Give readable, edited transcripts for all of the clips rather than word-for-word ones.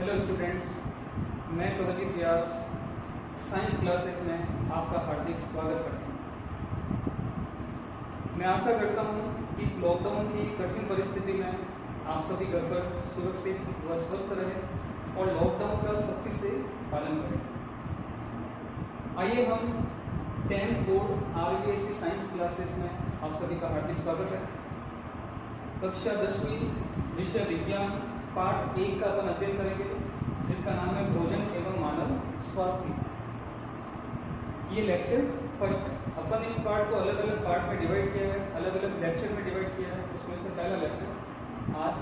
Hello students, मैं तोहजीब व्यास science classes में आपका हार्दिक स्वागत करता हूँ। मैं आशा करता हूँ कि इस लॉकडाउन की कठिन परिस्थिति में आप सभी घर पर सुरक्षित व स्वस्थ रहें और लॉकडाउन का सख्ती से पालन करें। आइए हम 10th board RBSE science classes में आप सभी का हार्दिक स्वागत है। कक्षा 10वीं विषय विज्ञान पाठ 1 का अपन अध्ययन करेंगे, जिसका नाम है भोजन एवं मानव स्वास्थ्य। ये लेक्चर फर्स्ट है। अपन इस पार्ट को अलग अलग पार्ट में डिवाइड किया है, अलग अलग लेक्चर में डिवाइड किया है। उसमें से पहला लेक्चर आज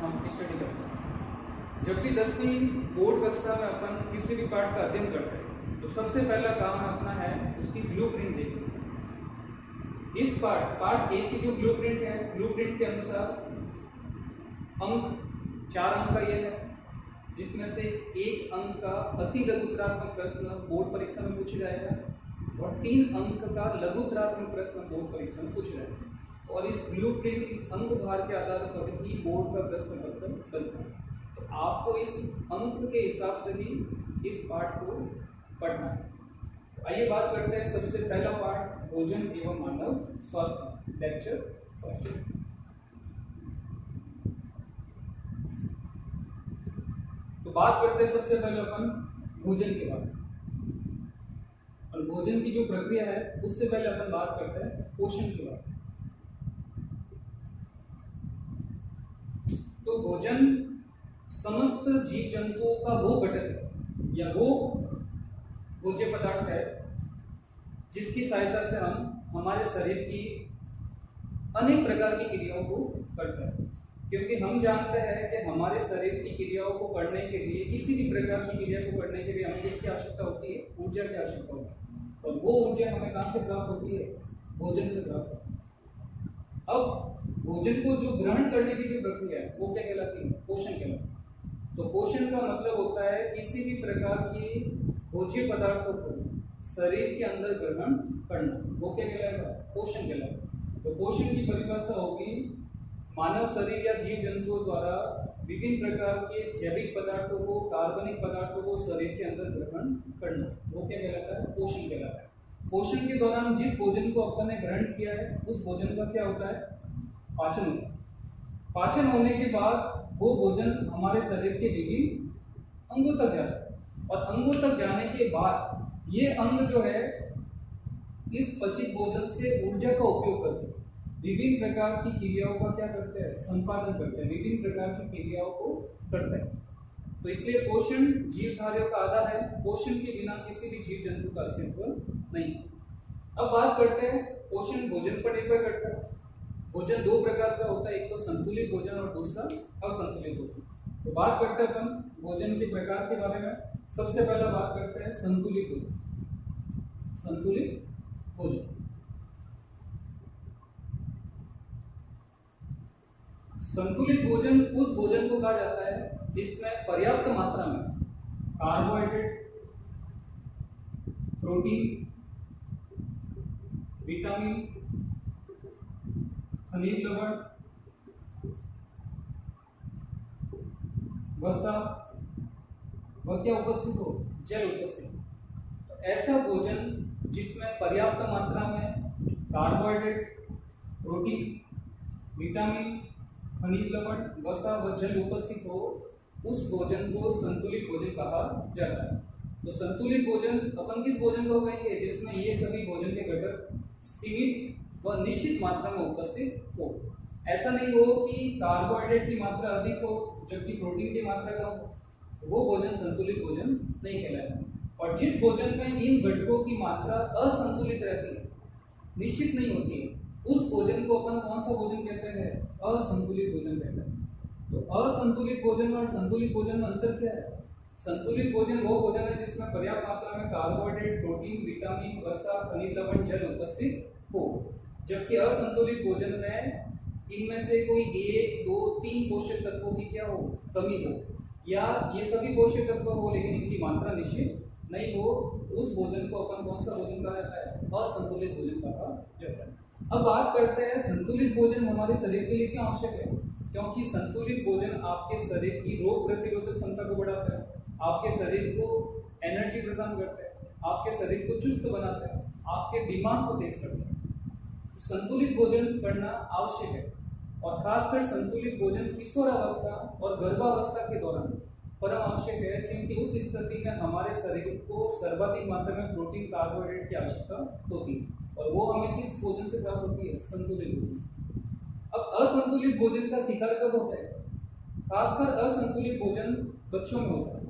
हम स्टडी करते हैं। जब भी 10वीं बोर्ड कक्षा में अपन किसी भी पार्ट का अध्ययन करते हैं तो सबसे पहला काम अपना है उसकी ब्लूप्रिंट देखना। इस पार्ट 1 की जो ब्लूप्रिंट है, ब्लूप्रिंट के अनुसार अंक 4 अंक का ये है, जिसमें से 1 अंक का अति लघुत्तरात्मक प्रश्न बोर्ड परीक्षा में पूछा जाएगा और 3 अंक का लघुत्तरात्मक प्रश्न बोर्ड परीक्षा में पूछा जाएगा। और इस ब्लूप्रिंट, इस अंक भार के आधार पर ही बोर्ड का प्रश्न पत्र बनता है। तो आपको इस अंक के हिसाब से ही इस पाठ को पढ़ना है। तो आइए बात करते हैं सबसे पहला पाठ, भोजन एवं मानव स्वास्थ्य, लेक्चर फर्स्ट। तो बात करते हैं सबसे पहले अपन भोजन के बारे में। और भोजन की जो प्रक्रिया है उससे पहले अपन बात करते हैं पोषण के बारे में। तो भोजन समस्त जीव जंतुओं का वो घटक है या वो भोज्य पदार्थ है जिसकी सहायता से हम हमारे शरीर की अनेक प्रकार की क्रियाओं को करते हैं। क्योंकि हम जानते हैं कि हमारे शरीर की क्रियाओं को करने के लिए, किसी भी प्रकार की क्रिया को करने के लिए हमें किसकी आवश्यकता होती है? ऊर्जा की आवश्यकता होती है। और वो ऊर्जा हमें कहाँ से प्राप्त होती है? भोजन से प्राप्त होती है। अब भोजन को जो ग्रहण करने की जो प्रक्रिया है वो क्या कहलाती है? पोषण कहलाती है। तो पोषण का मतलब होता है किसी भी प्रकार की भोज्य पदार्थों को शरीर के अंदर ग्रहण करना, वो क्या कहलाएगा? पोषण कहलाएगा। तो पोषण की परिभाषा होगी मानव शरीर या जीव जंतुओं द्वारा विभिन्न प्रकार के जैविक पदार्थों को, कार्बनिक पदार्थों को शरीर के अंदर ग्रहण करना, वो क्या कहलाता है? पोषण कहलाता है। पोषण के दौरान जिस भोजन को अपन ने ग्रहण किया है उस भोजन का क्या होता है? पाचन होता है। पाचन होने के बाद वो भोजन हमारे शरीर के विभिन्न अंगों तक जाता है और अंगों तक जाने के बाद ये अंग जो है इस पचित भोजन से ऊर्जा का उपयोग करते हैं, विभिन्न प्रकार की क्रियाओं का क्या करते हैं? संपादन करते हैं, विभिन्न प्रकार की क्रियाओं को करते हैं। तो इसलिए पोषण जीवधारियों का आधार है। पोषण के बिना किसी भी जीव जंतु का अस्तित्व नहीं। अब बात करते हैं पोषण भोजन पर निर्भर करता है। भोजन 2 प्रकार का होता है, एक तो संतुलित भोजन और दूसरा असंतुलित भोजन। तो बात करते हैं अपन भोजन के प्रकार के बारे में। सबसे पहला बात करते हैं संतुलित भोजन। संतुलित भोजन, संतुलित भोजन उस भोजन को कहा जाता है जिसमें पर्याप्त मात्रा में कार्बोहाइड्रेट, प्रोटीन, विटामिन, खनिज लवण, वसा वह क्या उपस्थित हो? जल उपस्थित हो। तो ऐसा भोजन जिसमें पर्याप्त मात्रा में कार्बोहाइड्रेट, प्रोटीन, विटामिन, खनिज लवण, वसा व जल उपस्थित हो, उस भोजन को संतुलित भोजन कहा जाता है। तो संतुलित भोजन अपन किस भोजन को कहेंगे? जिसमें ये सभी भोजन के घटक सीमित व निश्चित मात्रा में उपस्थित हो। ऐसा नहीं हो कि कार्बोहाइड्रेट की मात्रा अधिक हो जबकि प्रोटीन की मात्रा कम हो, वो भोजन संतुलित भोजन नहीं कहलाएगा। और जिस भोजन में इन घटकों की मात्रा असंतुलित रहती है, निश्चित नहीं होती है, उस भोजन को अपन कौन सा भोजन कहते हैं? असंतुलित भोजन कहते हैं। तो असंतुलित भोजन और संतुलित भोजन में अंतर क्या है? संतुलित भोजन वो भोजन है जिसमें पर्याप्त मात्रा में कार्बोहाइड्रेट, प्रोटीन, विटामिन, वसा, खनिज लवण, जल उपस्थित हो। जबकि असंतुलित भोजन में इनमें से कोई 1, 2, 3 पोषक तत्वों की क्या हो? कमी हो, या ये सभी पोषक तत्व हो लेकिन इनकी मात्रा निश्चित नहीं हो, उस भोजन को अपन कौन सा भोजन कहा जाता है? असंतुलित भोजन कहा जाता है। अब बात करते हैं संतुलित भोजन हमारे शरीर के लिए क्यों आवश्यक है। क्योंकि संतुलित भोजन आपके शरीर की रोग प्रतिरोधक क्षमता को बढ़ाता है, आपके शरीर को एनर्जी प्रदान करता है, आपके शरीर को चुस्त बनाता है, आपके दिमाग को तेज करता है। तो संतुलित भोजन करना आवश्यक है, और खासकर संतुलित भोजन किशोरावस्था और गर्भावस्था के दौरान परम आवश्यक है, क्योंकि उस स्थिति में हमारे शरीर को सर्वाधिक मात्रा में प्रोटीन कार्बोहाइड्रेट की आवश्यकता होती है, और वो हमें किस भोजन से प्राप्त होती है? संतुलित भोजन। अब असंतुलित भोजन का शिकार कब होता है? खासकर असंतुलित भोजन बच्चों में होता है।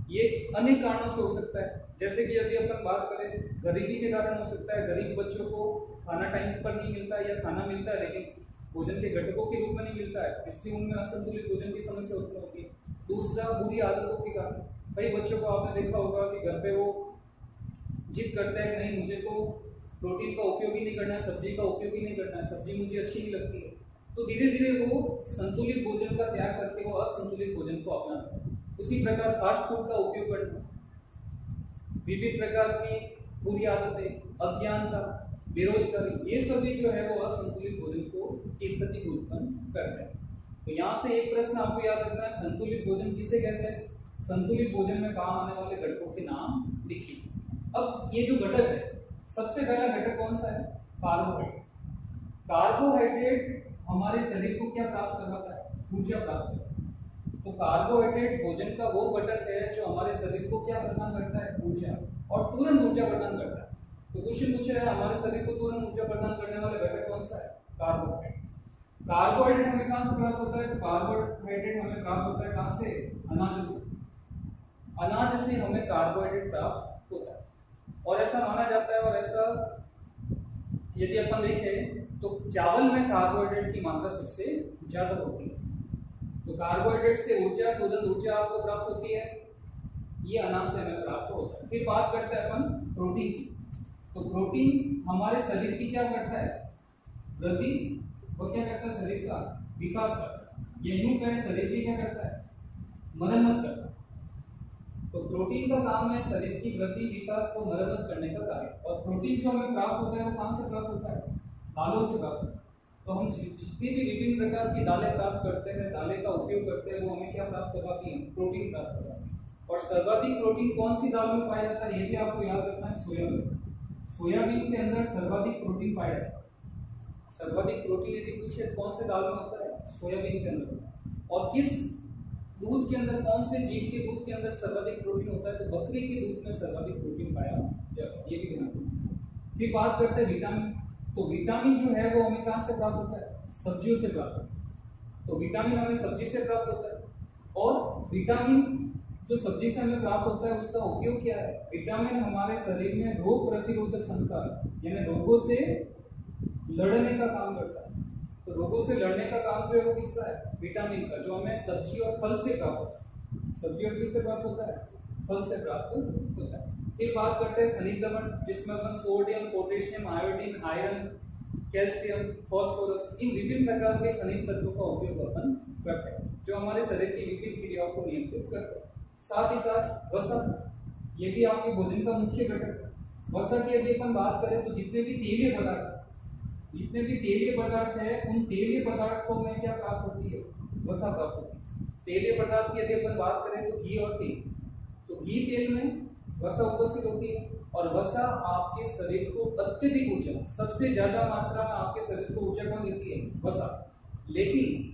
ये अनेक कारणों से हो सकता है, जैसे कि यदि अपन बात करें, गरीबी के कारण हो सकता है, गरीब बच्चों को खाना टाइम पर नहीं मिलता है, या खाना मिलता है लेकिन भोजन के घटकों के रूप में नहीं मिलता है, इसलिए उनमें असंतुलित भोजन की समस्या उत्पन्न होती है। दूसरा, बुरी आदतों के कारण। कई बच्चों को आपने देखा होगा कि घर पे वो जिद करते हैं कि नहीं, मुझे तो प्रोटीन का उपयोग ही नहीं करना है, सब्जी का उपयोग ही नहीं करना है, सब्जी मुझे अच्छी नहीं लगती है। तो धीरे धीरे वो संतुलित भोजन का त्याग करके वो असंतुलित भोजन को अपनाते हैं। उसी प्रकार फास्ट फूड का उपयोग करना, विभिन्न प्रकार की बुरी आदतें, अज्ञानता, बेरोजगारी, ये सभी जो है वो असंतुलित भोजन को की स्थिति को उत्पन्न करते हैं। तो यहाँ से एक प्रश्न आपको याद रखना है, संतुलित भोजन किसे कहते हैं? संतुलित भोजन में काम आने वाले घटकों के नाम लिखिए। अब ये जो घटक है, सबसे पहला घटक कौन सा है? कार्बोहाइड्रेट। कार्बोहाइड्रेट हमारे शरीर को क्या प्राप्त करवाता है? ऊर्जा प्राप्त करवाता है। तो कार्बोहाइड्रेट भोजन का वो घटक है जो हमारे शरीर को क्या प्रदान करता है? ऊर्जा, और तुरंत ऊर्जा प्रदान करता है। तो क्वेश्चन पूछा है, हमारे शरीर को तुरंत ऊर्जा प्रदान करने वाला घटक कौन सा है? कार्बोहाइड्रेट। कार्बोहाइड्रेट हमें कहाँ से प्राप्त होता है? तो कार्बोहाइड्रेट हमें प्राप्त होता है कहाँ से? अनाज से। अनाज से हमें कार्बोहाइड्रेट प्राप्त होता है, और ऐसा माना जाता है, और ऐसा यदि अपन देखें तो चावल में कार्बोहाइड्रेट की मात्रा सबसे ज्यादा होती है। तो कार्बोहाइड्रेट से ऊर्जा, तुरंत ऊर्जा आपको प्राप्त होती है, ये अनाज से हमें प्राप्त होता है। फिर बात करते हैं अपन प्रोटीन की। तो प्रोटीन हमारे शरीर की क्या करता है? वृद्धि, वो क्या करता है? शरीर का विकास करता है, या यूं कहें शरीर की क्या करता है? मरम्मत करता है। तो प्रोटीन का काम है शरीर की वृद्धि, विकास को मरम्मत करने का कार्य। और प्रोटीन जो हमें प्राप्त होता है वो कहाँ से प्राप्त होता है? दालों से प्राप्त होता है। तो हम जितनी भी विभिन्न प्रकार की दालें प्राप्त करते हैं, दालें का उपयोग करते हैं, वो हमें क्या प्राप्त करवाती हैं? प्रोटीन प्राप्त करवाती है। और सर्वाधिक प्रोटीन कौन सी दाल में पाया जाता है? ये भी आपको याद रखना है, सोयाबीन। सोयाबीन के अंदर सर्वाधिक प्रोटीन पाया जाता है। सर्वाधिक प्रोटीन यदि पूछे कौन से दाल में होता है? सोयाबीन के अंदर। और किस दूध के अंदर, कौन से जीव के दूध के अंदर सर्वाधिक प्रोटीन होता है? तो बकरी के दूध में सर्वाधिक प्रोटीन पाया जाता है, ये भी ध्यान रखना। फिर बात करते हैं विटामिन। तो विटामिन जो है वो हमें कहाँ से प्राप्त होता है? सब्जियों से प्राप्त होता है। तो विटामिन हमें सब्जी से प्राप्त होता है, और विटामिन जो सब्जी से हमें प्राप्त होता है उसका उपयोग क्या है? विटामिन हमारे शरीर में रोग प्रतिरोधक क्षमता, यानी रोगों से लड़ने का काम करता है। तो रोगों से लड़ने का काम जो है वो किसका है? विटामिन का, जो हमें सब्जी और फल से प्राप्त होता है। सब्जी और किससे प्राप्त होता है? फल से प्राप्त होता है। फिर बात करते हैं खनिज लवण, जिसमें अपन sodium, potassium, iodine, iron, calcium, phosphorus, इन विभिन्न प्रकार के खनिज तत्वों का उपयोग अपन करते हैं, जो हमारे शरीर की विभिन्न क्रियाओं को नियंत्रित करते हैं। साथ ही साथ वसा, ये भी आपके भोजन का मुख्य घटक है। वसा की यदि अपन बात करें तो जितने भी तेलीय पदार्थ है, उन तेलीय पदार्थों में क्या प्राप्त होती है? वसा प्राप्त होती है। तेलीय पदार्थ की यदि अपन बात करें तो घी और तेल। तो घी तेल में वसा उपस्थित होती है, और वसा आपके शरीर को अत्यधिक ऊर्जा, सबसे ज्यादा मात्रा में आपके शरीर को ऊर्जा कौन देती है? वसा। लेकिन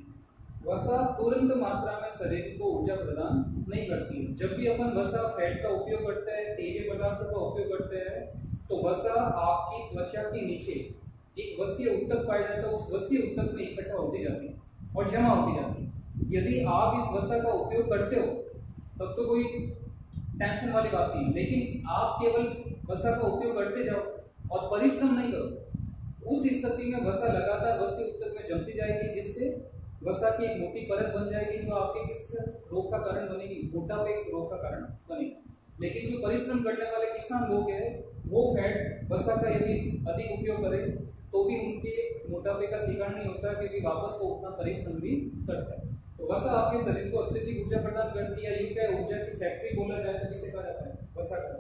वसा तुरंत मात्रा में शरीर को ऊर्जा प्रदान नहीं करती है। जब भी अपन वसा, फैट का उपयोग करते हैं, तेलीय पदार्थों का उपयोग करते हैं, तो वसा आपकी त्वचा के नीचे एक वसीय उत्तक पाया जाता है, उस वसीय उत्तक में इकट्ठा होती जाती है और जमा होती जाती है। यदि आप इस वसा का उपयोग करते हो तब तो कोई टेंशन वाली बात नहीं, लेकिन आप केवल वसा का उपयोग करते जाओ और परिश्रम नहीं करो, उस स्थिति में वसा लगातार वसीय उत्तक में जमती जाएगी, जिससे वसा की एक मोटी परत बन जाएगी, जो आपके किस रोग का कारण बनेगी? मोटापे रोग का कारण बनेगी। लेकिन जो परिश्रम करने वाले किसान लोग हैं, वो फैट वसा का यदि अधिक उपयोग करें तो भी उनके मोटापे का शिकार नहीं होता, क्योंकि वापस वो उतना परिश्रम भी करता है। तो वसा आपके शरीर को अत्यधिक ऊर्जा प्रदान करती है। यूं क्या ऊर्जा की फैक्ट्री बोला जाए तो किसे कहा जाता है? वसा का।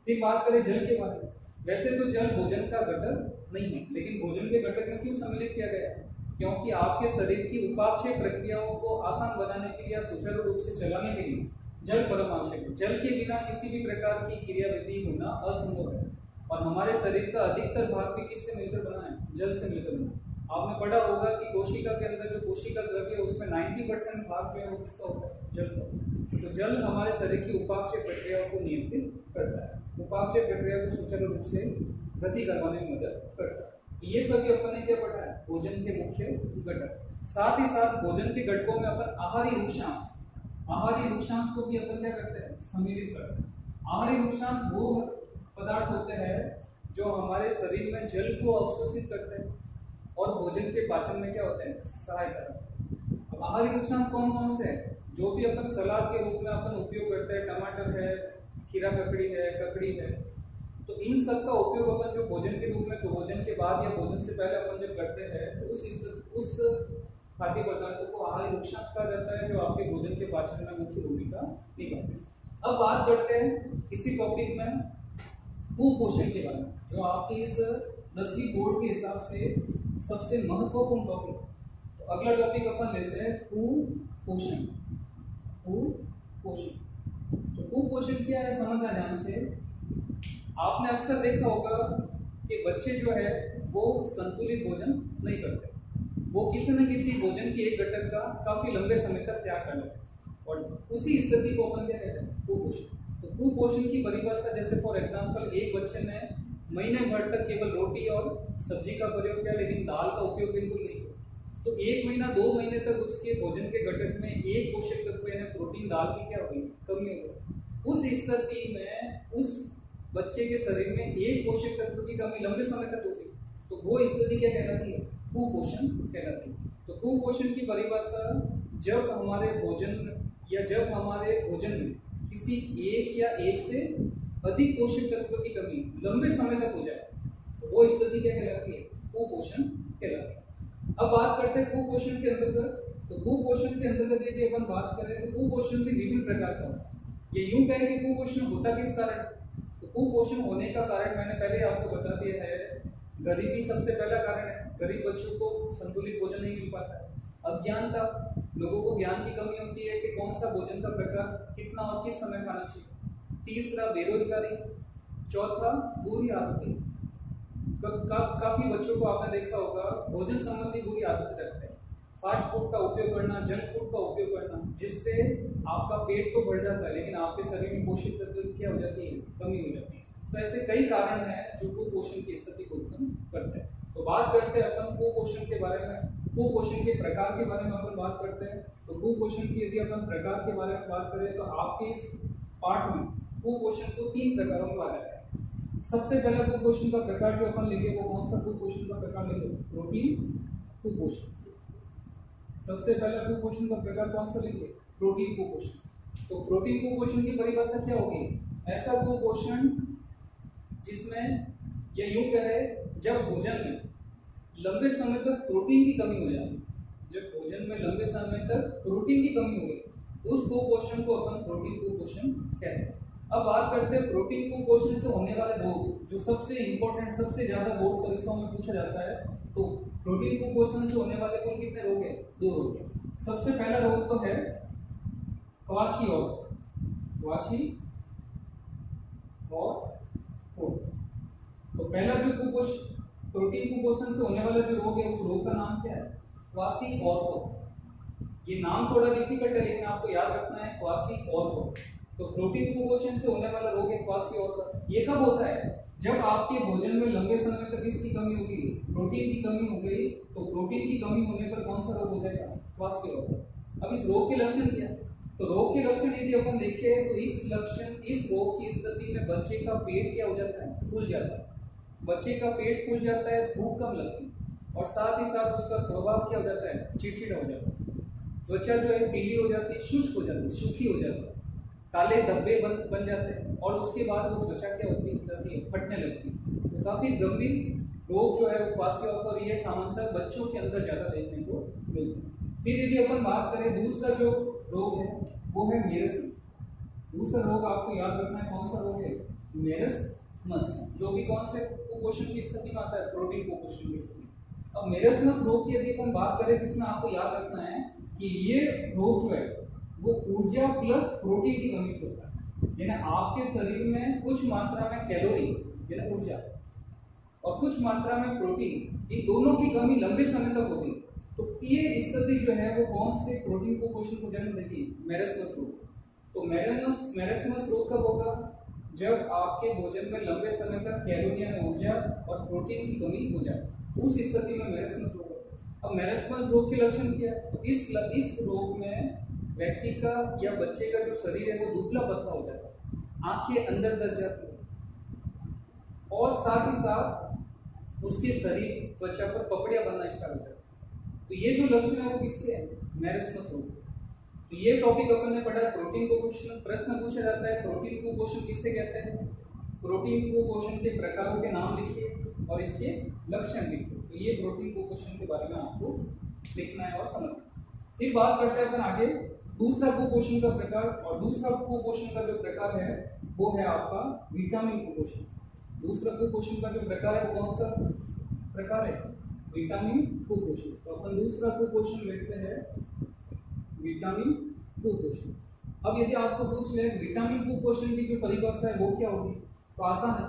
फिर बात करें जल के बारे में। वैसे तो जल भोजन का घटक नहीं है, लेकिन भोजन के घटक में क्यों सम्मिलित किया गया है? क्योंकि आपके शरीर की उपापचय प्रक्रियाओं को आसान बनाने के लिए या सुचारू रूप से चलाने के लिए जल परम आवश्यक है। जल के बिना किसी भी प्रकार की क्रियाविधि होना असंभव है। और हमारे शरीर का अधिकतर भाग भी किससे मिलकर बना है? जल से मिलकर बना है। आपने पढ़ा होगा कि कोशिका के अंदर जो कोशिका द्रव्य है उसमें 90% भाग जो है वो किसका होता है? जल का। तो जल हमारे शरीर की उपापचय प्रक्रियाओं को नियंत्रित करता है, उपापचय प्रक्रिया को सुचारू रूप से गति करवाने में मदद करता है। ये सभी अपन ने क्या पढ़ा है? भोजन के मुख्य घटक। साथ ही साथ भोजन के घटकों में अपन आहारी वृक्षांश को भी अपन क्या करते हैं? सम्मिलित करते हैं। आहारी वृक्षांश वो पदार्थ होते हैं जो हमारे शरीर में जल को अवशोषित करते हैं और भोजन के पाचन में क्या होते हैं? सहायता करते हैं। अब आहारी वृक्षांश कौन कौन से हैं? जो भी अपन सलाद के रूप में अपन उपयोग करते हैं, टमाटर है, खीरा ककड़ी है, ककड़ी है, तो इन सब का उपयोग अपन जो भोजन के रूप में तो भोजन के बाद या भोजन से पहले अपन जब करते हैं तो उस खाद्य पदार्थों को आहारी वृक्षांश कहा जाता है, जो आपके भोजन के पाचन में मुख्य भूमिका निभाते हैं। अब बात करते हैं इसी टॉपिक में कुपोषण के बारे में, जो आपके इस 10वीं बोर्ड के हिसाब से सबसे महत्वपूर्ण टॉपिक। तो अगला टॉपिक अपन लेते हैं कुपोषण। तो कुपोषण क्या है समझना ध्यान से। आपने अक्सर देखा होगा कि बच्चे जो है वो संतुलित भोजन नहीं करते, वो किसी न किसी भोजन के एक घटक का काफी लंबे समय तक त्याग कर लेते हैं और उसी स्थिति को अपन क्या कहते हैं? कुपोषण। तो कुपोषण की परिभाषा जैसे फॉर एग्जांपल एक बच्चे ने महीने भर तक केवल रोटी और सब्जी का प्रयोग किया लेकिन दाल का उपयोग बिल्कुल नहीं किया, तो 1 महीना 2 महीने तक उसके भोजन के घटक में एक पोषक तत्व यानी प्रोटीन, दाल की क्या होगी? कमी होगी। उस स्थिति में उस बच्चे के शरीर में एक पोषक तत्व की कमी लंबे समय तक होगी, तो वो स्थिति क्या कहलाती है? कुपोषण कहलाती है। तो कुपोषण की परिभाषा जब हमारे भोजन में किसी एक या एक से अधिक पोषक तत्व की कमी लंबे समय तक हो जाए, तो वो स्थिति क्या कहलाती है? कुपोषण कहलाती है। अब बात करते हैं कुपोषण के अंतर्गत। तो कुपोषण के अंतर्गत यदि अपन बात करें तो कुपोषण भी विभिन्न प्रकार का होता है। ये यूं कहें कि कुपोषण होता किस कारण? तो कुपोषण होने का कारण मैंने पहले आपको बता दिया है, गरीबी सबसे पहला कारण है। गरीब बच्चों को संतुलित भोजन नहीं मिल पाता है। अज्ञानता, लोगों को ज्ञान की कमी होती है कि कौन सा भोजन का प्रकार कितना और किस समय खाना चाहिए। तीसरा बेरोजगारी। चौथा बुरी आदतें। काफी बच्चों को आपने देखा होगा भोजन संबंधी बुरी आदतें रखते हैं। फास्ट फूड का उपयोग करना, जंक फूड का उपयोग करना, जिससे आपका पेट तो बढ़ जाता है लेकिन आपके शरीर में पोषक तत्व की क्या हो जाती है? कमी हो जाती है। तो ऐसे कई कारण हैं जो कुपोषण की स्थिति को उत्पन्न करते हैं। तो बात करते हैं अपन कुपोषण के बारे में, कुपोषण के प्रकार के बारे में अपन बात करते हैं। तो कुपोषण की यदि अपन प्रकार के बारे में बात करें तो आपके इस पाठ में कुपोषण को 3 प्रकारों में बांटा गया है। सबसे पहला कुपोषण का प्रकार जो अपन लेंगे वो कौन सा कुपोषण का प्रकार लेंगे? प्रोटीन कुपोषण। सबसे पहला कुपोषण का प्रकार कौन सा लेंगे? प्रोटीन कुपोषण। तो प्रोटीन कुपोषण की परिभाषा क्या होगी? ऐसा कुपोषण जिसमें या यूं कहे जब भोजन में लंबे समय तक प्रोटीन की कमी हो जाए, जब भोजन में लंबे समय तक प्रोटीन की कमी हो गई उस कुपोषण को अपन प्रोटीन कुपोषण कहते हैं। अब बात करते हैं प्रोटीन कुपोषण से होने वाले रोग, जो सबसे इंपॉर्टेंट, सबसे ज्यादा बोर्ड परीक्षाओं में पूछा जाता है। तो प्रोटीन कुपोषण से होने वाले कुल कितने रोग हैं? 2 रोग हैं। सबसे पहला रोग तो है क्वाशी और तो पहला जो प्रोटीन कुपोषण से होने वाला जो रोग है उस रोग का नाम क्या है? क्वाशी ऑर्को। ये नाम थोड़ा डिफिकल्ट है लेकिन आपको याद रखना है, क्वाशी ऑर्को। तो प्रोटीन कुपोषण से होने वाला रोग है क्वाशी ऑर्को। ये कब होता है? जब आपके भोजन में लंबे समय तक इसकी कमी होगी, प्रोटीन की कमी हो गई। तो प्रोटीन की कमी होने पर कौन सा रोग हो जाएगा? क्वाशी ऑर्को। अब इस रोग के लक्षण क्या है? तो रोग के लक्षण यदि अपन देखें तो इस रोग की स्थिति में बच्चे का पेट क्या हो जाता है? फूल जाता है। बच्चे का पेट फूल जाता है, भूख कम लगती है और साथ ही साथ उसका स्वभाव क्या हो जाता है? चिड़चिड़ा हो जाता है। त्वचा जो है पीली हो जाती है, शुष्क हो जाती है, सूखी हो जाती है, काले धब्बे बन जाते हैं और उसके बाद वो त्वचा क्या होती है? फटने लगती है। तो काफी गंभीर रोग जो है वो क्वाशी ऑर्को और ये सामान्यतः बच्चों के अंदर ज्यादा देखने को मिलता है। फिर यदि अपन बात करें दूसरा जो रोग है वो है मेरस्मस। दूसरा रोग आपको याद रखना है कौन सा रोग है? मेरस्मस, जो भी कौन से कुपोषण की स्थिति में आता है? प्रोटीन कुपोषण की स्थिति। अब मेरेस्मस रोग की यदि अपन बात करें तो इसमें आपको याद रखना है कि ये रोग जो है वो ऊर्जा प्लस प्रोटीन की कमी से होता है। यानी आपके शरीर में कुछ मात्रा में कैलोरी यानी ऊर्जा और कुछ मात्रा में प्रोटीन, इन दोनों की कमी लंबे समय तक होती है। तो ये स्थिति जो है वो कौन से प्रोटीन कुपोषण को जन्म देगी? मेरेस्मस रोग। तो मेरेस्मस रोग कब होगा? जब आपके भोजन में लंबे समय तक कैलोरी यानी ऊर्जा और प्रोटीन की कमी हो जाए, उस स्थिति में मेरेस्मस रोग होता है। अब मेरेस्मस रोग के लक्षण क्या है? तो इस रोग में व्यक्ति का या बच्चे का जो शरीर है वो दुबला पतला हो जाता है, आंखें अंदर दस जाती है और साथ ही साथ उसके शरीर त्वचा पर पपड़ियां बनना स्टार्ट हो जाती है। तो ये जो लक्षण है वो किसके हैं? मेरेस्मस रोग। तो ये टॉपिक अपन ने पढ़ा प्रोटीन कुपोषण। प्रश्न पूछा जाता है प्रोटीन कुपोषण किससे कहते हैं? प्रोटीन कुपोषण के प्रकारों के नाम लिखिए और इसके लक्षण लिखिए। तो ये प्रोटीन कुपोषण के बारे में आपको लिखना है और समझना है। फिर बात करते हैं अपन आगे दूसरा कुपोषण का प्रकार, और दूसरा कुपोषण का जो प्रकार है वो है आपका विटामिन कुपोषण। दूसरा कुपोषण का जो प्रकार है वो कौन सा प्रकार है? विटामिन कुपोषण। तो अपन दूसरा कुपोषण लेते हैं विटामिन कुपोषण। अब यदि आपको पूछ ले विटामिन कुपोषण की जो परिभाषा है वो क्या होगी, तो आसान है,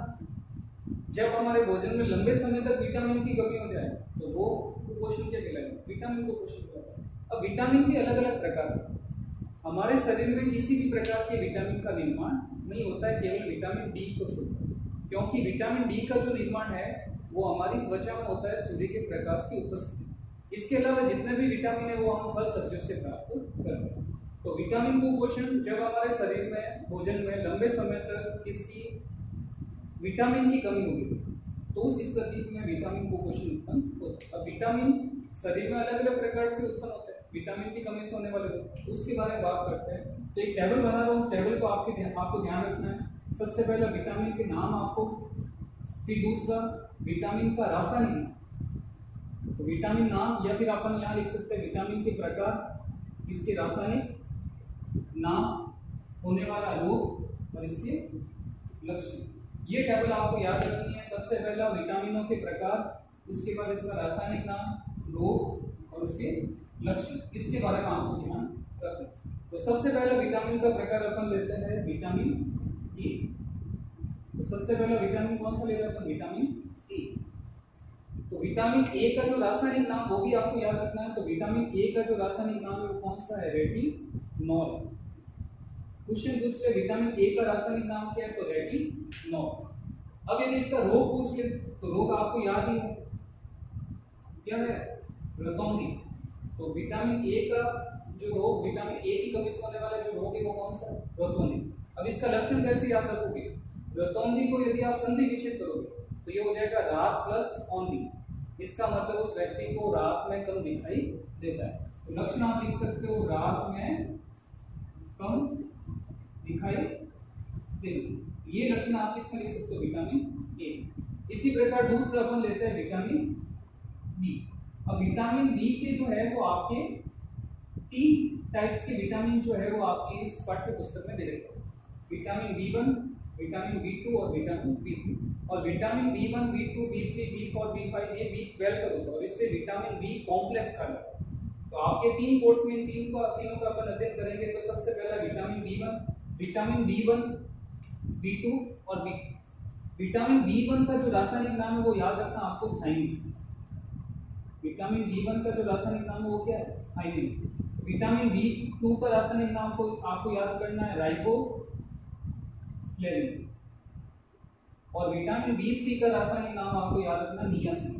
जब हमारे भोजन में लंबे समय तक विटामिन की कमी हो जाए तो वो कुपोषण क्या कहलाएगा? विटामिन कुपोषण कहलाता है। अब विटामिन के अलग अलग प्रकार हैं। हमारे शरीर में किसी भी प्रकार के विटामिन का निर्माण नहीं होता है, केवल विटामिन डी को छोड़कर, क्योंकि विटामिन डी का जो निर्माण है वो हमारी त्वचा में होता है सूर्य के प्रकाश की उपस्थिति। इसके अलावा जितने भी विटामिन है वो हम फल सब्जियों से प्राप्त करते हैं। तो विटामिन कुपोषण जब हमारे शरीर में भोजन में लंबे समय तक किसी विटामिन की कमी होगी तो उस स्थिति में विटामिन कुपोषण उत्पन्न होता है। अब विटामिन शरीर में अलग अलग प्रकार से उत्पन्न होते हैं, विटामिन की कमी से होने वाले रोग, उसके बारे में बात करते हैं। तो एक टेबल बना रहा हूँ, उस टेबल को आपको ध्यान रखना है। सबसे पहला विटामिन के नाम आपको, फिर दूसरा विटामिन का रासायनिक नाम, तो विटामिन नाम या फिर अपन यहाँ लिख सकते हैं विटामिन के प्रकार, इसके रासायनिक नाम, होने वाला रोग और इसके लक्षण। ये टेबल आपको याद रखनी है। सबसे पहला विटामिनों के प्रकार, उसके बाद इसका रासायनिक नाम, रोग और उसके लक्षण, इसके बारे में आपको ध्यान रखना। तो सबसे पहला विटामिन का प्रकार अपन लेते हैं विटामिन ए। तो सबसे पहला विटामिन कौन सा ले रहे हैं अपन? Vitamin A. तो विटामिन ए का जो रासायनिक नाम वो भी आपको याद रखना है। तो विटामिन ए का जो रासायनिक नाम है वो कौन सा है? रेटिनॉल। क्वेश्चन पूछ ले विटामिन ए का रासायनिक नाम क्या है? तो रेटिनॉल। अब यदि इसका रोग पूछ ले तो रोग आपको याद ही है, क्या है? रतौंधी। तो विटामिन ए का जो रोग, विटामिन ए की कमी से होने वाला जो रोग है वो कौन सा? रतौंधी। अब इसका लक्षण कैसे याद रखोगे? रतौंधी को यदि आप संधि विच्छेद करोगे तो ये हो जाएगा रात प्लस औंधी। इसका मतलब उस व्यक्ति को रात में कम दिखाई देता है। तो लक्षण आप लिख सकते हो रात में कम दिखाई देना, ये लक्षण आप इसमें लिख सकते हो विटामिन ए। इसी प्रकार दूसरा अपन लेते हैं विटामिन बी। अब विटामिन बी के जो है वो आपके 3 टाइप्स के विटामिन जो है वो आपकी इस पाठ्य पुस्तक में दे रखे हैं। विटामिन B1, विटामिन B2 और विटामिन B3। और vitamin B1, B2, B3, B4, B5 ये B12 का होता है और इससे विटामिन बी कॉम्प्लेक्स का है। तो आपके 3 कोर्स में इन तीनों का अपन अध्ययन करेंगे। तो सबसे पहला विटामिन B1, B2 और B3। विटामिन B1 का जो रासायनिक नाम है वो याद रखना आपको, थायमिन। विटामिन B1 का जो रासायनिक नाम है वो क्या है? थायमिन। विटामिन B2 का रासायनिक नाम को आपको याद करना है, राइबोफ्लेविन। और विटामिन B3 का रासायनिक नाम आपको याद रखना, नियासिन।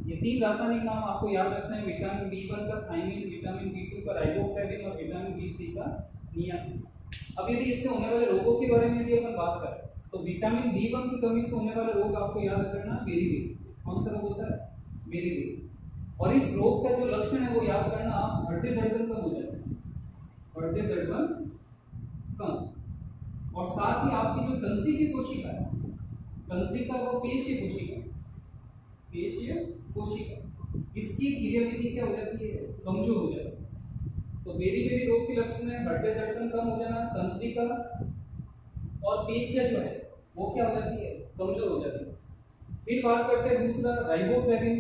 ये 3 रासायनिक नाम आपको याद रखना है, विटामिन B1 का थायमिन, विटामिन B2 का राइबोफ्लेविन और विटामिन B3 का नियासिन। अब यदि इससे होने वाले रोगों के बारे में यदि अपन बात करें तो विटामिन B1 की कमी से होने वाला रोग आपको याद रखना, बेरीबेरी। कौन सा रोग होता है? बेरीबेरी। और इस रोग का जो लक्षण है वो याद करना, हृदय धड़कन कम हो जाता है, हृदय धड़कन कम। और साथ ही आपकी जो तंत्रिका की कोशिका है, तंत्रिका वो पेशीय कोशिका, पेशीय कोशिका, इसकी क्रियाविधि क्या हो जाती है? कमजोर हो जाती है। तो बेरीबेरी रोग के लक्षण है हृदय धड़कन कम हो जाना, तंत्रिका और पेशियां जो है वो क्या हो जाती है? कमजोर हो जाती है। फिर बात करते हैं दूसरा राइबोफ्लेविन।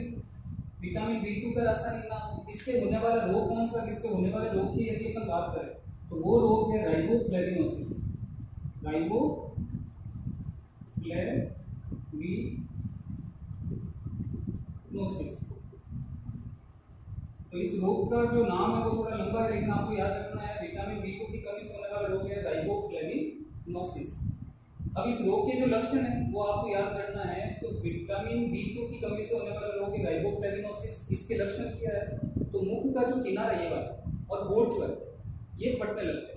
विटामिन बी टू का रासायनिक नाम। इससे होने वाला रोग कौन सा, इससे होने वाले रोग की यदि अपन बात करें तो वो रोग है राइबोफ्लेविनोसिस। राइबोफ्लेविनोसिस। तो इस रोग का जो नाम है वो थोड़ा लंबा है, लेकिन आपको याद रखना है विटामिन बी टू की कमी से होने वाला रोग है राइबोफ्लेविनोसिस। अब इस रोग के जो लक्षण है वो आपको याद करना है। तो विटामिन बी टू की कमी से होने वाला रोग है राइबोफ्लेविनोसिस। इसके लक्षण क्या है, तो मुख का जो किनारा ये वाला और होंठ जो है ये फटने लगते हैं।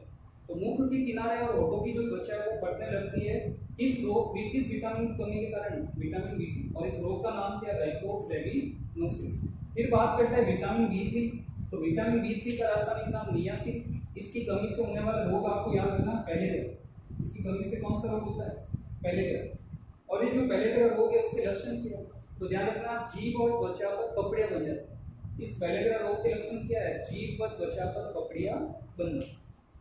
तो मुख के किनारे और होठों की जो त्वचा है वो फटने लगती है। किस विटामिन की कमी के कारण, विटामिन बी टू। और इस रोग का नाम क्या है, राइबोफ्लेविनोसिस। फिर बात करते हैं विटामिन बी थ्री। तो विटामिन बी थ्री का रासायनिक नाम नियासिन। इसकी कमी से होने वाला रोग आपको याद रखना पहले ग्रह। इसकी कमी से कौन सा रोग होता है, पहले ग्रह। और ये जो पहले ग्रह रोग है उसके लक्षण क्या है, तो ध्यान रखना जीभ और त्वचा पर पपड़ियां बन जाती है। इस पहले ग्रह रोग के लक्षण क्या है, जीभ व त्वचा पर पपड़ियां बनना।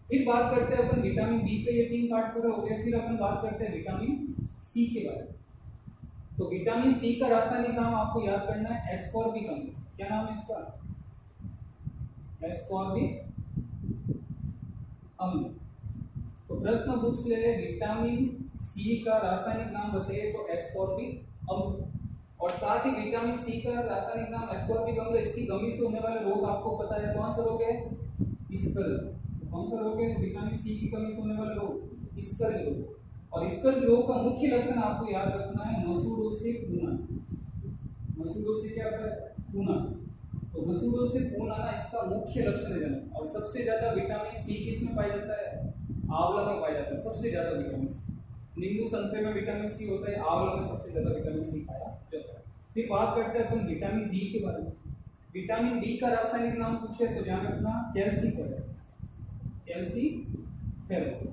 फिर बात करते हैं अपन विटामिन बी के, ये 3 पार्ट पूरा हो गया। फिर अपन बात करते हैं विटामिन सी के बारे में। तो विटामिन सी का रासायनिक नाम आपको याद करना है एस्कॉर्बिक अम्ल। क्या नाम है इसका, एस्कॉर्बिक अम्ल। तो प्रश्न पूछ ले विटामिन सी का रासायनिक नाम बताइए, तो एस्कॉर्बिक अम्ल। और साथ ही विटामिन सी का रासायनिक नाम एस्कॉर्बिक अम्ल। इसकी कमी से होने वाले रोग आपको पता है, कौन सा रोग है, स्कर्वी। कौन सा रोग है, विटामिन सी की कमी से होने वाला रोग, स्कर्वी रोग। और स्कर्वी रोग का मुख्य लक्षण आपको याद रखना है मसूड़ों से खून। मसूड़ों से क्या है, खून। तो मसूड़ों से खून आना इसका मुख्य लक्षण है। और सबसे ज्यादा विटामिन सी किस में पाया जाता है, आंवला में पाया जाता है सबसे ज्यादा विटामिन सी। नींबू संतरे में विटामिन सी होता है, आंवला में सबसे ज्यादा विटामिन सी पाया जाता है। फिर बात करते हैं अपन विटामिन डी के बारे में। विटामिन डी का रासायनिक नाम पूछे तो ध्यान रखना कैल्सीफेरॉल। कैल्सीफेरॉल।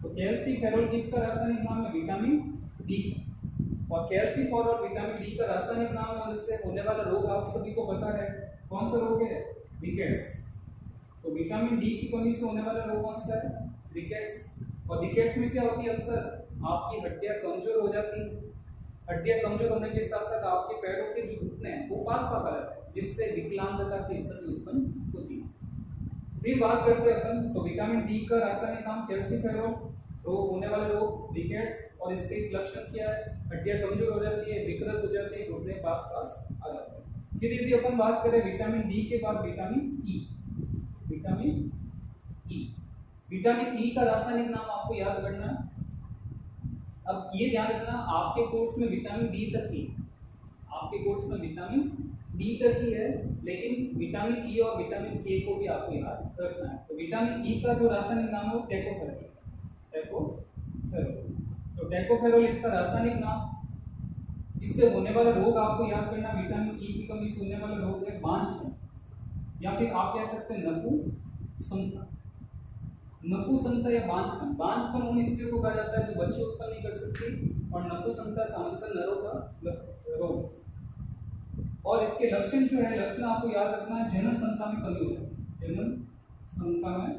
तो कैल्सीफेरॉल किसका रासायनिक नाम है, विटामिन डी। और कैल्सीफेरॉल और विटामिन डी का रासायनिक नाम है, उससे होने वाला रोग आप सभी को पता है, कौन सा रोग है, रिकेट्स। तो विटामिन डी की कमी से होने वाला रोग कौन सा है, रिकेट्स। और रिकेट्स में क्या होती है, अक्सर आपकी हड्डियां कमजोर हो जाती हैं। हड्डियां कमजोर होने के साथ साथ आपके पैरों के जो घुटने हैं वो पास पास आ जाते हैं, जिससे विकलांगता की स्थिति उत्पन्न होती है। फिर बात करते हैं अपन, तो विटामिन डी का रासायनिक नाम कैल्सीफेरॉल। रोग होने वाले रोग रिकेट्स। और इसके लक्षण क्या है, हड्डियां कमजोर हो जाती है, विकृत हो जाती है, घुटने पास पास आ जाते हैं। फिर यदि अपन बात करें विटामिन डी के बाद vitamin E. Vitamin E, vitamin E का रासायनिक नाम आपको याद करना है। अब ये ध्यान रखना आपके कोर्स में विटामिन डी तक ही, आपके कोर्स में विटामिन डी तक ही है, लेकिन विटामिन ई और विटामिन के को भी आपको याद रखना है। तो विटामिन ई का जो रासायनिक नाम है वो टैकोफेरॉल। तो टैकोफेरॉल इसका रासायनिक नाम। इससे होने वाला रोग आपको याद करना, विटामिन ई की कमी से होने वाला रोग है बांझपन, या फिर आप कह सकते हैं नपुंसकता। नपुंसकता या बांझपन। बांझपन उन स्त्रियों को कहा जाता है जो बच्चे उत्पन्न नहीं कर सकती, और नपुंसकता सामान्यतः नरों का रोग। और इसके लक्षण जो है, लक्षण आपको याद रखना है, जनन क्षमता में कमी हो जाती है, जनन क्षमता में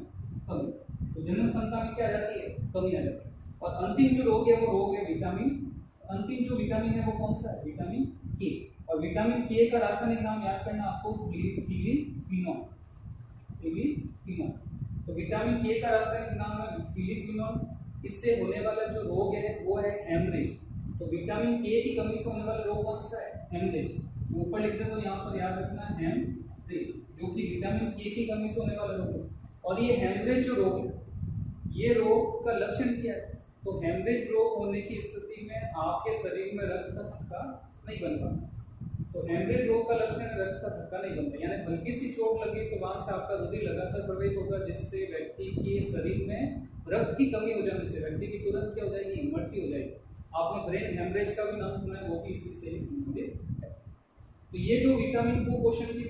कमी। तो जनन क्षमता में क्या आ जाती है, कमी आ जाती है। और अंतिम जो रोग है वो रोग है विटामिन, अंतिम जो विटामिन है वो कौन सा है, विटामिन के। और विटामिन के का रासायनिक नाम याद करना आपको, फिलिपिनोल। तो विटामिन के का रासायनिक नाम है फिलिपिनोल। इससे होने वाला जो रोग है वो है हेमरेज। तो विटामिन के की कमी से होने वाला रोग कौन सा है, हेमरेज। ऊपर लिख दे तो यहाँ पर याद रखना है हेमरेज, जो कि विटामिन के की कमी से होने वाला रोग है। और ये हेमरेज जो रोग है, ये रोग का लक्षण क्या है, तो हेमरेज रोग होने की स्थिति में आपके शरीर में रक्त का थक्का नहीं बन पाता। तो हेमरेज रोग का लक्षण रक्त का थक्का नहीं बनता, यानी हल्की सी चोट लगी तो वहां से आपका रुधिर लगातार प्रवाहित होगा, जिससे व्यक्ति के शरीर में रक्त की कमी हो जाने से व्यक्ति की तुरंत क्या हो जाएगी, मृत्यु हो जाएगी। आपने ब्रेन हेमरेज का भी नाम सुना है, वो भी इसी से ही संबंधित है। तो ये जो विटामिन को क्वेश्चन की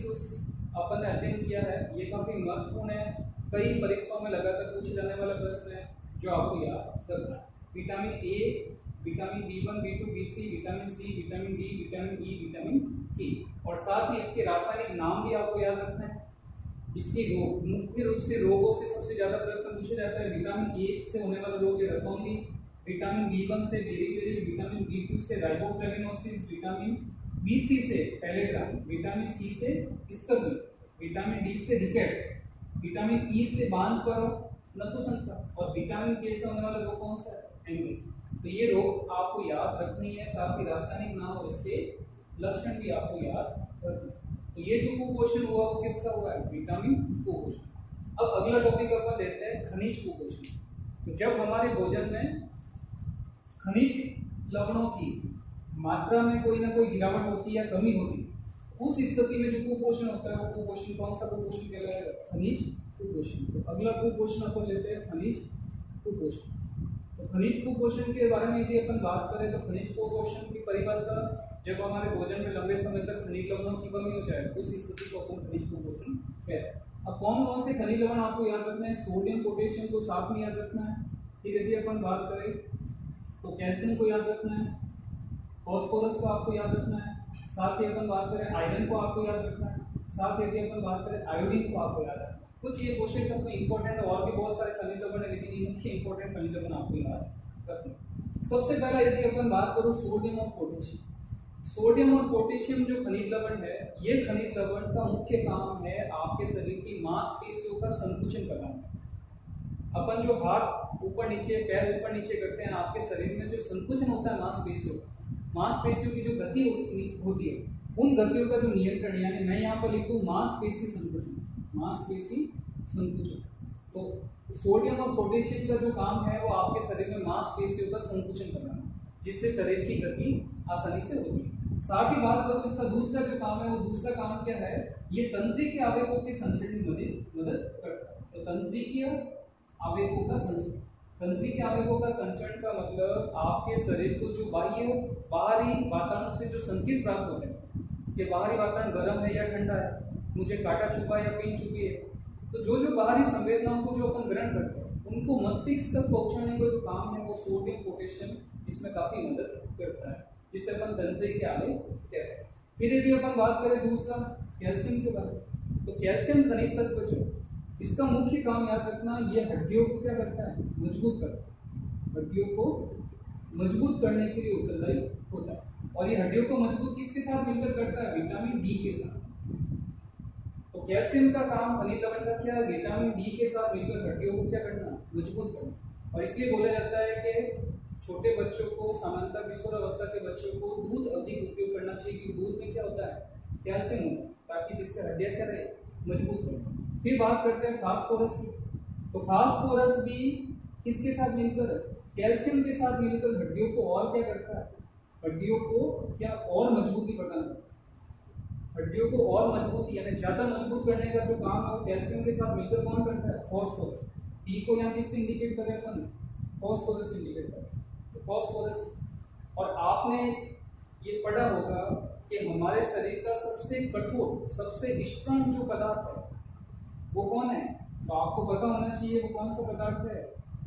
अपन ने अध्ययन किया है, ये काफी महत्वपूर्ण है। कई परीक्षाओं में लगातार पूछे जाने वाला प्रश्न है जो आपको याद रखना है। Vitamin A, vitamin B1, B2, B3, vitamin C, vitamin D, vitamin E, vitamin K. और साथ ही इसके रासायनिक नाम भी आपको याद रखना है। इसके रोग, मुख्य रूप से रोगों से सबसे ज्यादा प्रश्न पूछा जाता है। विटामिन ए से होने वाला रोग है रतौंधी, विटामिन B1 से बेरीबेरी, विटामिन B2 से राइबोफ्लेविनोसिस, विटामिन B3 से टेलीग्राम, विटामिन सी से स्कर्वी, विटामिन डी से रिकेट्स, विटामिन ई से बांझ पर नपुंसकता और विटामिन के से होने वाला रोग कौन सा है? एंग्री। तो ये रोग आपको याद रखनी है, साथ ही रासायनिक नाम और इसके लक्षण भी आपको याद रखना। तो ये जो कुपोषण हुआ वो किसका हुआ है? विटामिन कुपोषण। अब अगला टॉपिक अपन लेते हैं खनिज कुपोषण। तो जब हमारे भोजन में खनिज लवणों की मात्रा में कोई ना कोई गिरावट होती है या कमी होती है, उस स्थिति में जो कुपोषण होता है वो कुपोषण कौन सा कुपोषण कहलाएगा? खनिज कुपोषण। तो अगला कुपोषण अपन लेते हैं खनिज कुपोषण। तो खनिज कुपोषण के बारे में यदि अपन बात करें तो खनिज कुपोषण की परिभाषा जब हमारे भोजन में लंबे समय तक खनिज लवणों की कमी हो जाए उस स्थिति को अपन खनिज कुपोषण कहते हैं। अब कौन कौन से खनिज लवण आपको याद रखना है? सोडियम पोटेशियम को साथ में याद रखना है। फिर यदि अपन बात करें तो कैल्शियम को याद रखना है, फॉस्फोरस को आपको याद रखना है, साथ ही अपन बात करें आयरन को आपको याद रखना है, साथ ही यदि अपन बात करें आयोडीन को आपको याद रखना है। कुछ ये क्वेश्चन तक में इंपॉर्टेंट है, और भी बहुत सारे खनिज लवण है लेकिन ये मुख्य इंपॉर्टेंट खनिज लवण आपको याद रखना है। सबसे पहला यदि अपन बात करूं सोडियम और पोटेशियम। सोडियम और पोटेशियम जो खनिज लवण है, ये खनिज लवण का मुख्य काम है आपके शरीर की मांसपेशियों का संकुचन करना। अपन जो हाथ ऊपर नीचे, पैर ऊपर नीचे करते हैं, आपके शरीर में जो संकुचन होता है मांसपेशियों की जो गति होती है, उन गतियों का जो नियंत्रण, यानी मैं यहाँ पर लिखूँ मांसपेशी संकुचन। तो सोडियम और पोटेशियम का जो काम है वो आपके शरीर में मांसपेशियों का संकुचन करना, जिससे शरीर की गति आसानी से होती है। साथ ही बात करूँ इसका दूसरा जो काम है, वो दूसरा काम क्या है? ये तंत्रिकीय आवेगों के संचरण में मदद करता है। तो तंत्रिकीय आवेगों का संचरण, तंत्रिकीय आवेगों का संचरण का मतलब आपके शरीर को जो बाहरी वातावरण से जो संकेत प्राप्त होते हैं कि बाहरी वातावरण गर्म है या ठंडा है, मुझे काटा चुभा है या पिन चुभी है, तो जो बाहरी संवेदनाओं को जो अपन ग्रहण करते हैं उनको मस्तिष्क तक पहुंचाने का जो काम है वो सोडियम पोटेशियम इसमें काफी मदद करता है, जिसे अपन तंत्रिकीय आवेग कहते हैं। फिर यदि अपन बात करें दूसरा कैल्शियम के बारे में, तो कैल्शियम खनिज तत्व जो इसका मुख्य काम याद रखना, ये हड्डियों को क्या करता है? मजबूत करता है। हड्डियों को मजबूत करने के लिए उत्तरदायी होता है। और ये हड्डियों को मजबूत किसके साथ मिलकर करता है? विटामिन डी के साथ। तो कैल्शियम का काम खनिज लवण का क्या है? विटामिन डी के साथ मिलकर हड्डियों को क्या करना? मजबूत करना। और इसलिए बोला जाता है कि छोटे बच्चों को, सामान्यतः किशोरावस्था के बच्चों को दूध अधिक उपयोग करना चाहिए, क्योंकि दूध में क्या होता है? कैल्शियम होता है, ताकि जिससे हड्डियां क्या रहे? मजबूत रहे। फिर बात करते हैं फास्फोरस की। तो फास्फोरस भी किसके साथ मिलकर? कैल्शियम के साथ मिलकर हड्डियों को और क्या करता है? हड्डियों को क्या और मजबूती प्रदान करता है। हड्डियों को और मजबूती यानी ज्यादा मजबूत करने का जो काम है वो कैल्शियम के साथ मिलकर कौन करता है? फॉस्फोरस। टी को यहाँ किससे इंडिकेट करें अपन? फॉस्फोरस इंडिकेट करें। तो फॉस्फोरस। और आपने ये पढ़ा होगा कि हमारे शरीर का सबसे कठोर, सबसे स्ट्रॉन्ग जो पदार्थ है वो कौन है? तो आपको पता होना चाहिए वो कौन सा पदार्थ है?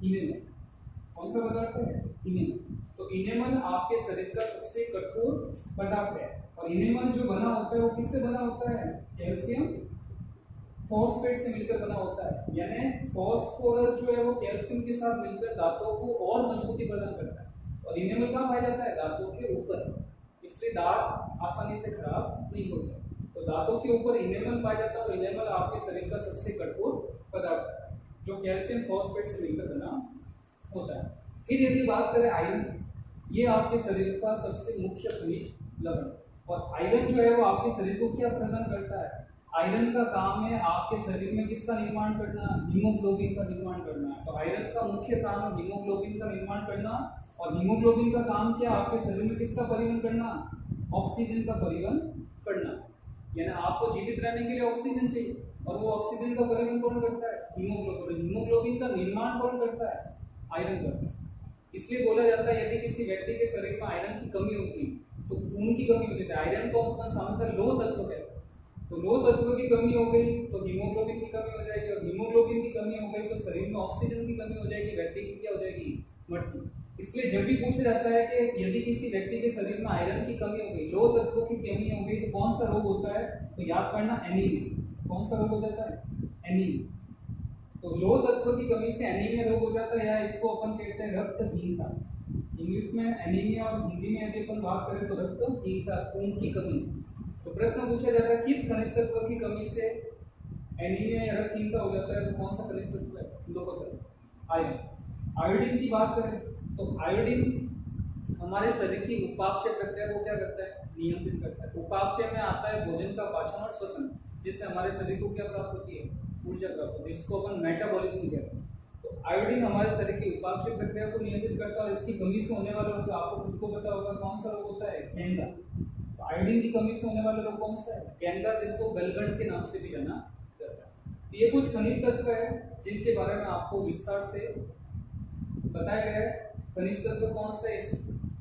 इनेमल। कौन सा पदार्थ है? इनेमल। तो इनेमल आपके शरीर का सबसे कठोर पदार्थ है। और इनेमल जो बना होता है वो किससे बना होता है? कैल्शियम फॉस्फेट से मिलकर बना होता है। यानी फॉस्फोरस जो है वो कैल्शियम के साथ मिलकर दांतों को और मजबूती प्रदान करता है। और इनेमल कहाँ पाया जाता है? दांतों के ऊपर, इसलिए दांत आसानी से खराब नहीं होते। तो दांतों के ऊपर इनेमल पाया जाता है और इनेमल आपके शरीर का सबसे कठोर पदार्थ है जो कैल्शियम फॉस्फेट से मिलकर बना होता है। फिर यदि बात करें आयरन, ये आपके शरीर का सबसे मुख्य खनिज लवण। और आयरन जो है वो आपके शरीर को क्या प्रदान करता है? आयरन का काम है आपके शरीर में किसका निर्माण करना? हीमोग्लोबिन का निर्माण करना है। तो आयरन का मुख्य काम है हीमोग्लोबिन का निर्माण करना। और हीमोग्लोबिन का काम क्या? आपके शरीर में किसका परिवहन करना? ऑक्सीजन का परिवहन करना। यानी आपको जीवित रहने के लिए ऑक्सीजन चाहिए, और वो ऑक्सीजन का परिवहन कौन करता है? हीमोग्लोबिन। हीमोग्लोबिन का निर्माण कौन करता है? आयरन करता है। इसलिए बोला जाता है यदि किसी व्यक्ति के शरीर में आयरन की कमी होती है तो खून की कमी होती है। आयरन को अपन सामान्यतः लोह तत्व कहते हैं। तो लोह तत्व की कमी हो गई तो हीमोग्लोबिन की कमी हो जाएगी, और हीमोग्लोबिन की कमी हो गई तो शरीर में ऑक्सीजन की कमी हो जाएगी, व्यक्ति की क्या हो जाएगी? मृत्यु। इसलिए जब भी पूछा जाता है कि यदि किसी व्यक्ति के शरीर में आयरन की कमी हो गई, लोह तत्वों की कमी हो गई, तो कौन सा रोग होता है? तो याद करना, एनीमिया। कौन सा रोग हो जाता है? एनीमिया। तो लोह तत्व की कमी से एनीमिया रोग हो जाता है, या इसको अपन कहते हैं रक्तहीनता। इंग्लिश में एनीमिया और हिंदी में यदि अपन बात करें तो रक्तहीनता, खून की कमी। तो प्रश्न पूछा जाता है किस खनिज तत्व की कमी से एनीमिया या रक्तहीनता हो जाता है, तो कौन सा खनिज तत्व है? दो पता आयोडीन। आयोडीन की बात करें तो आयोडीन हमारे शरीर की उपापचय प्रक्रिया को क्या करता है? नियंत्रित करता है। उपापचय में आता है भोजन का पाचन और श्वसन, जिससे हमारे शरीर को क्या प्राप्त होती है? ऊर्जा प्राप्त होती है, जिसको अपन मेटाबॉलिज्म कहते हैं। तो आयोडीन हमारे शरीर की उपापचय प्रक्रिया को नियंत्रित करता है और इसकी कमी से होने वाला रोग आपको खुद को पता होगा कौन सा रोग होता है? गेंदा। तो आयोडीन की कमी से होने वाला रोग कौन सा है? गेंदा, जिसको गलगंड के नाम से भी जाना जाता है। तो ये कुछ खनिज तत्व है जिनके बारे में आपको विस्तार से बताया गया है। खनिज तत्व कौन से,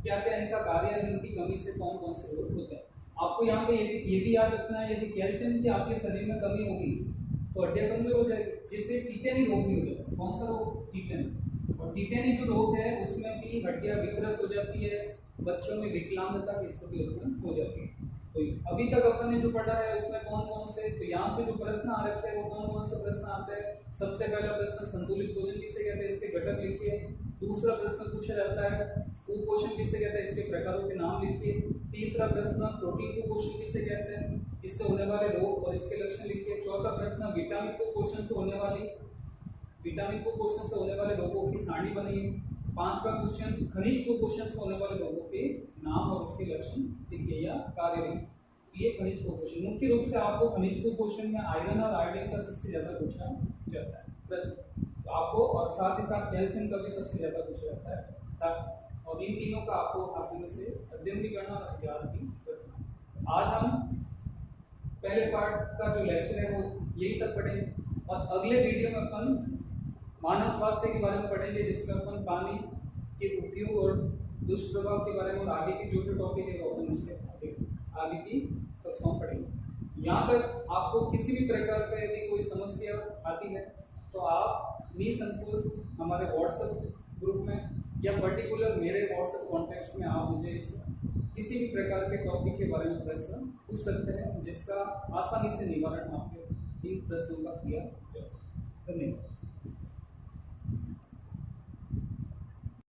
क्या क्या इनका कार्य है, इनकी कमी से कौन कौन से रोग होते हैं। आपको यहाँ पे ये भी याद रखना है, यदि कैल्शियम की आपके शरीर में कमी होगी तो हड्डियां कमजोर हो जाएगी, जिससे टीटेनी रोग भी हो जाता है। कौन सा रोग? टीटेनी। और टीटेनी जो रोग है उसमें भी हड्डियां विकृत हो जाती है, बच्चों में विकलांगता की स्थिति उत्पन्न हो जाती है। तो अभी तक अपन ने जो पढ़ा है उसमें कौन कौन से, तो यहाँ से जो प्रश्न आ रखे हैं वो कौन कौन से प्रश्न आते हैं? सबसे पहला प्रश्न संतुलित भोजन किसे कहते हैं, इसके घटक लिखिए। दूसरा प्रश्न पूछा जाता है कुपोषण किसे कहते हैं, इसके प्रकारों के नाम लिखिए। तीसरा प्रश्न प्रोटीन कुपोषण किसे कहते हैं, इससे होने वाले रोग और इसके लक्षण लिखिए। चौथा प्रश्न विटामिन कुपोषण से होने वाले रोगों की सारणी बनाइए। पांचवा क्वेश्चन खनिज कुपोषण से होने वाले रोगों के नाम और उसके लक्षण लिखिए या कार्य लिखिए। ये खनिज कुपोषण, मुख्य रूप से आपको खनिज कुपोषण में आयरन और आयोडीन का सबसे ज्यादा पूछा जाता है प्रश्न, तो आपको, और साथ ही साथ कैल्शियम का भी सबसे ज्यादा पूछा जाता है। और इन तीनों का आपको आसानी से अध्ययन भी करना और याद भी करना। आज हम पहले पार्ट का जो लेक्चर है वो यही तक पढ़ेंगे और अगले वीडियो में अपन मानव स्वास्थ्य के बारे में पढ़ेंगे, जिसमें अपन पानी के उपयोग और दुष्प्रभाव के बारे में और आगे की जो टॉपिक है वो अपन उसके आगे की कक्षाओं पढ़ेंगे। यहाँ तक आपको किसी भी प्रकार का यदि कोई समस्या आती है तो आप निसंकोच हमारे व्हाट्सएप ग्रुप में या पर्टिकुलर मेरे व्हाट्सएप कॉन्टैक्ट्स में आप मुझे किसी भी प्रकार के टॉपिक के बारे में प्रश्न पूछ सकते हैं, जिसका आसानी से निवारण आपके इन प्रश्नों का किया जाए। धन्यवाद।